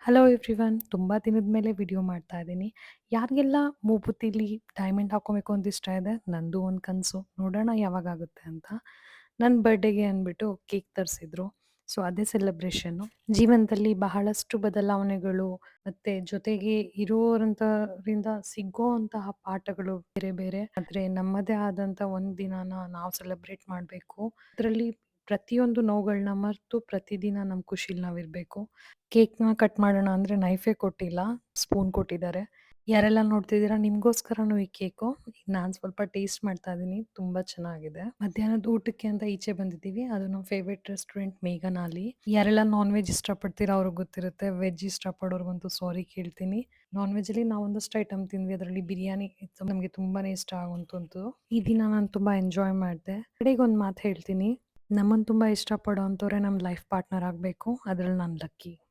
Hello everyone. ತುಂಬ ದಿನದ ಮೇಲೆ ವಿಡಿಯೋ ಮಾಡ್ತಾ ಇದ್ದೀನಿ. ಯಾರಿಗೆಲ್ಲ ಮೂಗುತಿಲಿ ಡೈಮಂಡ್ ಹಾಕ್ಕೋಬೇಕು ಅಂತ ಇಷ್ಟ ಇದೆ, ನಂದು ಒಂದು ಕನಸು. ನೋಡೋಣ ಯಾವಾಗಾಗುತ್ತೆ ಅಂತ. ನನ್ನ ಬರ್ಡೇಗೆ ಅಂದ್ಬಿಟ್ಟು ಕೇಕ್ ತರಿಸಿದ್ರು. ಸೊ ಅದೇ ಸೆಲೆಬ್ರೇಷನ್ನು. ಜೀವನದಲ್ಲಿ ಬಹಳಷ್ಟು ಬದಲಾವಣೆಗಳು ಮತ್ತೆ ಜೊತೆಗೆ ಇರೋರಂಥರಿಂದ ಸಿಗೋ ಅಂತಹ ಪಾಠಗಳು ಬೇರೆ ಬೇರೆ. ಆದರೆ ನಮ್ಮದೇ ಆದಂಥ ಒಂದು ದಿನಾನ ನಾವು ಸೆಲೆಬ್ರೇಟ್ ಮಾಡಬೇಕು. ಅದರಲ್ಲಿ ಪ್ರತಿಯೊಂದು ನೋವುಗಳನ್ನ ಮರೆತು ಪ್ರತಿದಿನ ನಮ್ಮ ಖುಷಿಲಿ ನಾವಿರಬೇಕು. ಕೇಕ್‌ನ ಕಟ್ ಮಾಡೋಣ ಅಂದ್ರೆ ನೈಫೇ ಕೊಟ್ಟಿಲ್ಲ, ಸ್ಪೂನ್ ಕೊಟ್ಟಿದ್ದಾರೆ. ಯಾರೆಲ್ಲ ನೋಡ್ತಿದ್ದೀರಾ ನಿಮ್ಗೋಸ್ಕರನೂ ಈ ಕೇಕು. ಈಗ ನಾನ್ ಸ್ವಲ್ಪ ಟೇಸ್ಟ್ ಮಾಡ್ತಾ ಇದ್ದೀನಿ. ತುಂಬಾ ಚೆನ್ನಾಗಿದೆ. ಮಧ್ಯಾಹ್ನದ ಊಟಕ್ಕೆ ಅಂತ ಈಚೆ ಬಂದಿದ್ದೀವಿ. ಅದು ನಮ್ಮ ಫೇವರೇಟ್ ರೆಸ್ಟೋರೆಂಟ್ ಮೇಘನಾಲಿ. ಯಾರೆಲ್ಲ ನಾನ್ ವೆಜ್ ಇಷ್ಟಪಡ್ತೀರಾ ಅವ್ರಿಗೆ ಗೊತ್ತಿರುತ್ತೆ. ವೆಜ್ ಇಷ್ಟಪಡೋರ್ಗಂತೂ ಸಾರಿ ಕೇಳ್ತೀನಿ. ನಾನ್ ವೆಜ್ಜಲ್ಲಿ ನಾವು ಒಂದಷ್ಟು ಐಟಮ್ ತಿಂದ್ವಿ. ಅದರಲ್ಲಿ ಬಿರಿಯಾನಿ ಇತ್ತು ನಮಗೆ ತುಂಬಾನೇ ಇಷ್ಟ ಆಗುವಂಥದ್ದು. ಈ ದಿನ ನಾನು ತುಂಬಾ ಎಂಜಾಯ್ ಮಾಡಿದೆ. ಕಡೆಗೊಂದು ಮಾತು ಹೇಳ್ತೀನಿ. ನಮ್ಮನ್ನು ತುಂಬಾ ಇಷ್ಟಪಡೋ ಅಂಥವ್ರೆ ನಮ್ಮ ಲೈಫ್ ಪಾರ್ಟ್ನರ್ ಆಗಬೇಕು. ಅದ್ರಲ್ಲಿ ನಾನು ಲಕ್ಕಿ.